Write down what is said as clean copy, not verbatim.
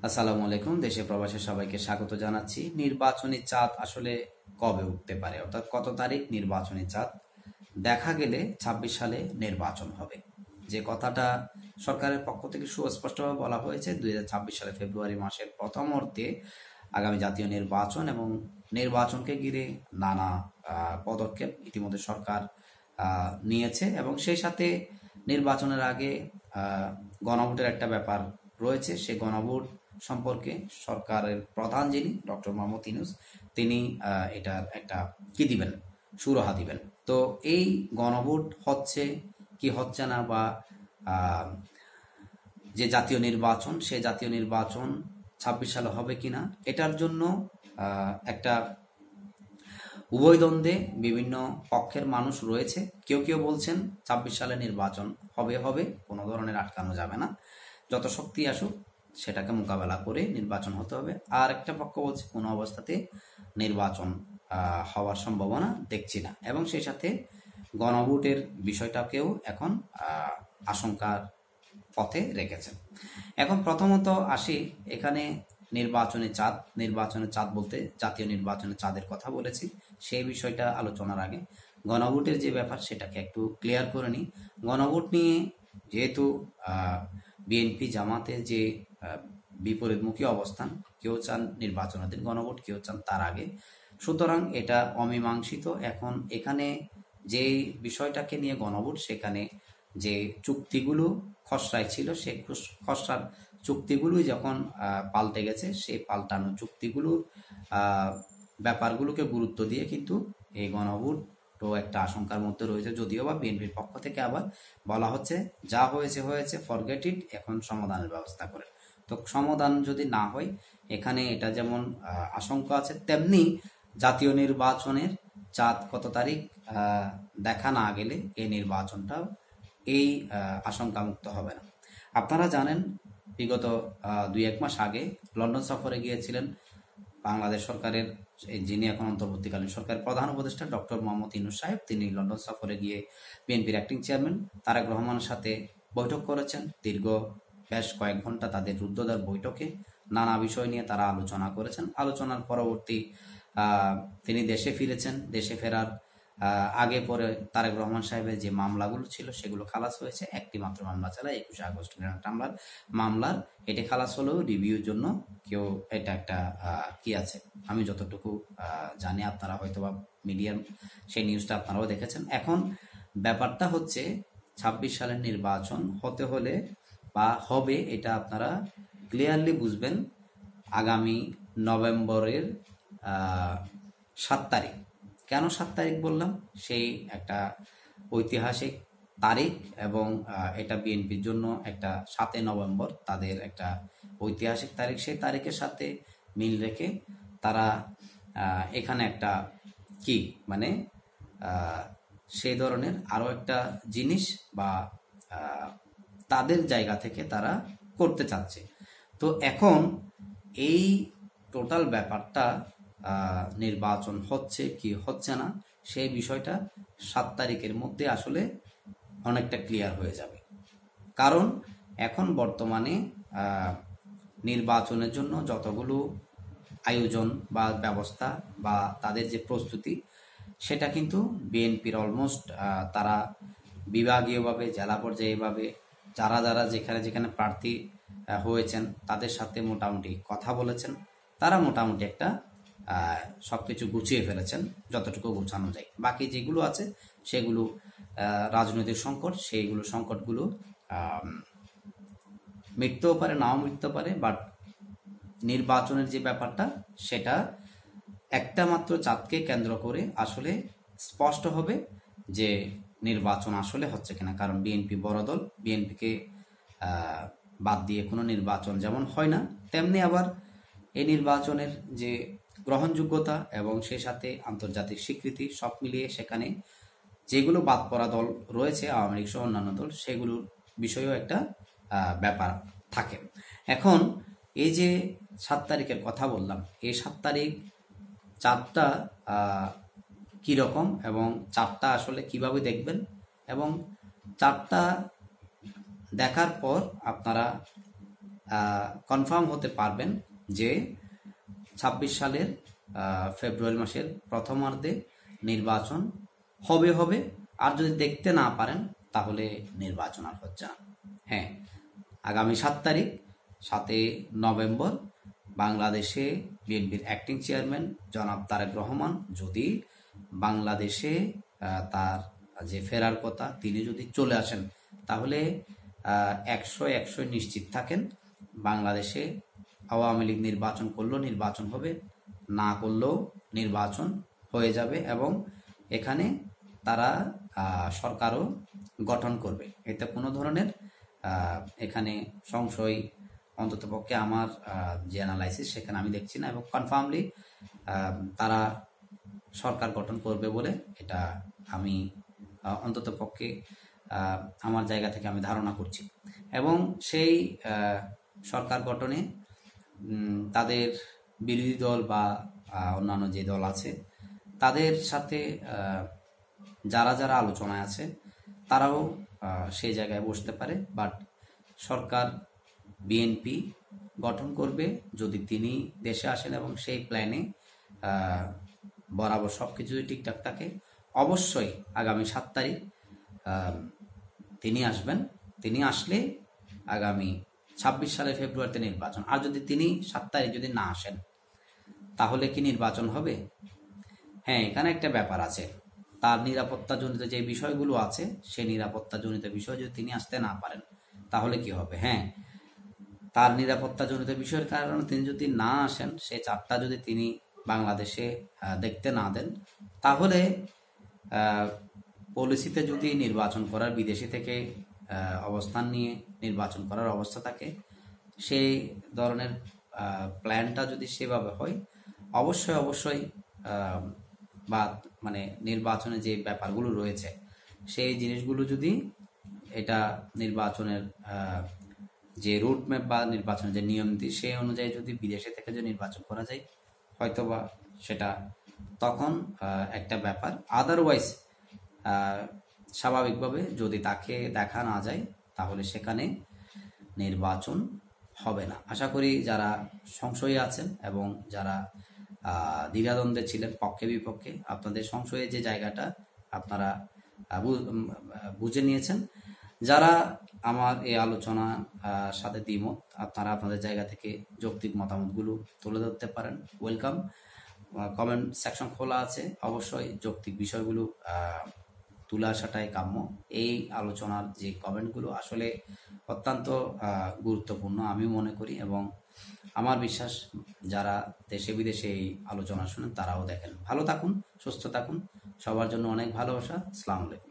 আসসালামু আলাইকুম। দেশে প্রবাসে সবাইকে স্বাগত জানাচ্ছি। নির্বাচনী চাঁদ আসলে কবে উঠতে পারে, অর্থাৎ কত তারিখ নির্বাচনী চাঁদ দেখা গেলে ২৬ সালে নির্বাচন হবে, যে কথাটা সরকারের পক্ষ থেকে সুস্পষ্টভাবে বলা হয়েছে। ২০২৬ সালে ফেব্রুয়ারি মাসের প্রথম অর্ধে আগামী জাতীয় নির্বাচন এবং নির্বাচনকে ঘিরে নানা পদক্ষেপ ইতিমধ্যে সরকার নিয়েছে এবং সেই সাথে নির্বাচনের আগে গণভোটের একটা ব্যাপার রয়েছে। সেই গণভোট সম্পর্কে সরকারের প্রধান যিনি ডক্টর মোহাম্মদ ইউনূস, তিনি এটার একটা কি দিবেন, সুরাহা দিবেন। তো এই গণভোট হচ্ছে কি হচ্ছে না, বা আহ, যে জাতীয় নির্বাচন, সে জাতীয় নির্বাচন ২৬ সালে হবে কিনা, এটার জন্য একটা উভয় দ্বন্দ্বে বিভিন্ন পক্ষের মানুষ রয়েছে। কেউ কেউ বলছেন ২৬ সালে নির্বাচন হবে হবে, কোনো ধরনের আটকানো যাবে না, যত শক্তি আসুক সেটাকে মোকাবেলা করে নির্বাচন হতে হবে। আর একটা পক্ষ বলছে কোনো অবস্থাতে নির্বাচন হওয়ার সম্ভাবনা দেখছি না, এবং সেই সাথে গণভোটের বিষয়টাকেও এখন আশঙ্কার পথে রেখেছেন। এখন প্রথমত আসি এখানে নির্বাচনের চাঁদ বলতে জাতীয় নির্বাচনের চাঁদের কথা বলেছি। সেই বিষয়টা আলোচনার আগে গণভোটের যে ব্যাপার সেটাকে একটু ক্লিয়ার করে নিই। গণভোট নিয়ে যেহেতু বিএনপি জামাতের যে বিপরীতমুখী অবস্থান, কেউ চান নির্বাচনাধীন গণভোট, কেউ চান তার আগে, সুতরাং এটা অমীমাংসিত। এখন এখানে যে বিষয়টাকে নিয়ে গণভোট, সেখানে যে চুক্তিগুলো খসড়ায় ছিল, সেই খসড়ার চুক্তিগুলোই যখন পাল্টে গেছে, সেই পাল্টানো চুক্তিগুলোর ব্যাপারগুলোকে গুরুত্ব দিয়ে কিন্তু এই গণভোট তো একটা আশঙ্কার মধ্যে রয়েছে। যদিও বা বিএনপির পক্ষ থেকে আবার বলা হচ্ছে যা হয়েছে হয়েছে, ফরগেট ইট, এখন সমাধানের ব্যবস্থা করে। তো সমাধান যদি না হয়, এখানে এটা যেমন আশঙ্কা আছে, তেমনি জাতীয় নির্বাচনের চাঁদ কত তারিখ দেখা না গেলে এই নির্বাচনটা এই আশঙ্কামুক্ত হবে না। আপনারা জানেন বিগত ২-১ মাস আগে লন্ডন সফরে গিয়েছিলেন বাংলাদেশ সরকারের যিনি এখন অন্তর্বর্তীকালীন সরকারের প্রধান উপদেষ্টা ডক্টর মোহাম্মদ ইউনূস সাহেব। তিনি লন্ডন সফরে গিয়ে বিএনপির অ্যাক্টিং চেয়ারম্যান তারেক রহমানের সাথে বৈঠক করেছেন। দীর্ঘ বেশ কয়েক ঘন্টা তাদের রুদ্ধদ্বার বৈঠকে নানা বিষয় নিয়ে তারা আলোচনা করেছেন। আলোচনার পরবর্তী তিনি দেশে ফিরেছেন। দেশে ফেরার আগে পরে তারেক রহমান সাহেবের যে মামলাগুলো ছিল সেগুলো খালাস হয়েছে। একটি মাত্র মামলা ছাড়া ২১ আগস্ট গ্রেনেড হামলার মামলার এটি খালাস হলেও রিভিউর জন্য কেউ এটা একটা কি আছে, আমি যতটুকু জানি, আপনারা হয়তো বা মিডিয়ার সেই নিউজটা আপনারাও দেখেছেন। এখন ব্যাপারটা হচ্ছে ২৬ সালের নির্বাচন হতে হলে বা হবে, এটা আপনারা ক্লিয়ারলি বুঝবেন আগামী নভেম্বরের ৭ তারিখ। কেন ৭ তারিখ বললাম? সেই একটা ঐতিহাসিক তারিখ, এবং এটা বিএনপির জন্য একটা ৭ নভেম্বর তাদের একটা ঐতিহাসিক তারিখ। সেই তারিখের সাথে মিল রেখে তারা এখানে একটা কি মানে সেই ধরনের আরও একটা জিনিস বা তাদের জায়গা থেকে তারা করতে চাচ্ছে। তো এখন এই টোটাল ব্যাপারটা নির্বাচন হচ্ছে কি হচ্ছে না, সেই বিষয়টা ৭ তারিখের মধ্যে আসলে অনেকটা ক্লিয়ার হয়ে যাবে। কারণ এখন বর্তমানে নির্বাচনের জন্য যতগুলো আয়োজন বা ব্যবস্থা বা তাদের যে প্রস্তুতি, সেটা কিন্তু বিএনপির অলমোস্ট তারা বিভাগীয়ভাবে, জেলা পর্যায়েভাবে যারা যারা যেখানে যেখানে প্রার্থী হয়েছেন তাদের সাথে মোটামুটি কথা বলেছেন। তারা মোটামুটি একটা সবকিছু গুছিয়ে ফেলেছেন যতটুকু গোছানো যায়। বাকি যেগুলো আছে সেগুলো রাজনৈতিক সংকট, সেইগুলো সংকটগুলো মিটতেও পারে, নাও মিটতে পারে, বাট নির্বাচনের যে ব্যাপারটা সেটা একটা মাত্র চাঁদকে কেন্দ্র করে আসলে স্পষ্ট হবে যে নির্বাচন আসলে হচ্ছে কিনা। কারণ বিএনপি বড় দল, বিএনপিকে বাদ দিয়ে কোনো নির্বাচন যেমন হয় না, তেমনি আবার এই নির্বাচনের যে গ্রহণযোগ্যতা এবং সেই সাথে আন্তর্জাতিক স্বীকৃতি সব মিলিয়ে সেখানে যেগুলো বাদ পড়া দল রয়েছে, আওয়ামী লীগ সহ অন্যান্য দল, সেগুলোর বিষয়েও একটা ব্যাপার থাকে। এখন এই যে ৭ তারিখের কথা বললাম, এই ৭ তারিখ চাঁদটা কীরকম এবং চাঁদটা আসলে কিভাবে দেখবেন, এবং চাঁদটা দেখার পর আপনারা কনফার্ম হতে পারবেন যে ২৬ সালের ফেব্রুয়ারি মাসের প্রথমার্ধে নির্বাচন হবে। আর যদি দেখতে না পারেন তাহলে নির্বাচন আর হচ্ছে না। হ্যাঁ, আগামী ৭ নভেম্বর বাংলাদেশে বিএনপির অ্যাক্টিং চেয়ারম্যান জনাব তারেক রহমান যদি বাংলাদেশে তার যে ফেরার কথা তিনি যদি চলে আসেন, তাহলে ১০০ নিশ্চিত থাকেন বাংলাদেশে আওয়ামী লীগ নির্বাচন করলেও নির্বাচন হবে, না করলেও নির্বাচন হয়ে যাবে এবং এখানে তারা সরকারও গঠন করবে। এতে কোনো ধরনের এখানে সংশয় অন্ততপক্ষে আমার যে অ্যানালাইসিস সেখানে আমি দেখছি না, এবং কনফার্মলি তারা সরকার গঠন করবে বলে এটা আমি অন্ততপক্ষে আমার জায়গা থেকে আমি ধারণা করছি। এবং সেই সরকার গঠনে তাদের বিরোধী দল বা অন্যান্য যে দল আছে তাদের সাথে যারা যারা আলোচনায় আছে তারাও সেই জায়গায় বসতে পারে। বাট সরকার বিএনপি গঠন করবে যদি তিনি দেশে আসেন এবং সেই প্ল্যানে বরাবর সব কিছু ঠিকঠাক থাকে। অবশ্যই আগামী ৭ তারিখ তিনি আসবেন। তিনি আসলে আগামী ২৬ সালের ফেব্রুয়ারিতে নির্বাচন। আর যদি তিনি ৭ তারিখ যদি না আসেন তাহলে কি নির্বাচন হবে? হ্যাঁ, এখানে একটা ব্যাপার আছে। তার নিরাপত্তাজনিত যে বিষয়গুলো আছে সেই নিরাপত্তাজনিত বিষয় যদি তিনি আসতে না পারেন তাহলে কি হবে? হ্যাঁ, তার নিরাপত্তাজনিত বিষয়ের কারণে তিনি যদি না আসেন, সে চাপটা যদি তিনি বাংলাদেশে দেখতে না দেন, তাহলে পলিসিতে যদি নির্বাচন করার বিদেশি থেকে অবস্থান নিয়ে নির্বাচন করার অবস্থা থাকে, সেই ধরনের প্ল্যানটা যদি সেভাবে হয়, অবশ্যই বা মানে নির্বাচনে যে ব্যাপারগুলো রয়েছে সেই জিনিসগুলো যদি এটা নির্বাচনের যে রুট ম্যাপ বা নির্বাচনের যে নিয়ম নীতি সেই অনুযায়ী যদি বিদেশে থেকে যে নির্বাচন করা যায়, হয়তোবা সেটা তখন একটা ব্যাপার। আদারওয়াইজ স্বাভাবিকভাবে যদি তাকে দেখা না যায় তাহলে সেখানে নির্বাচন হবে না। আশা করি যারা সংশয়ে আছেন এবং যারা দ্বিধাদ্বন্দ্বে ছিলেন পক্ষে বিপক্ষে, আপনাদের সংশয়ের যে জায়গাটা আপনারা বুঝে নিয়েছেন। যারা আমার এই আলোচনা সাথে দ্বিমত, আপনারা আপনাদের জায়গা থেকে যৌক্তিক মতামতগুলো তুলে ধরতে পারেন। ওয়েলকাম। কমেন্ট সেকশন খোলা আছে, অবশ্যই যৌক্তিক বিষয়গুলো তুলে আসাটাই কাম্য। এই আলোচনার যে কমেন্টগুলো আসলে অত্যন্ত গুরুত্বপূর্ণ আমি মনে করি, এবং আমার বিশ্বাস যারা দেশে বিদেশে এই আলোচনা শুনেন তারাও দেখেন। ভালো থাকুন, সুস্থ থাকুন, সবার জন্য অনেক ভালোবাসা। আসসালামু আলাইকুম।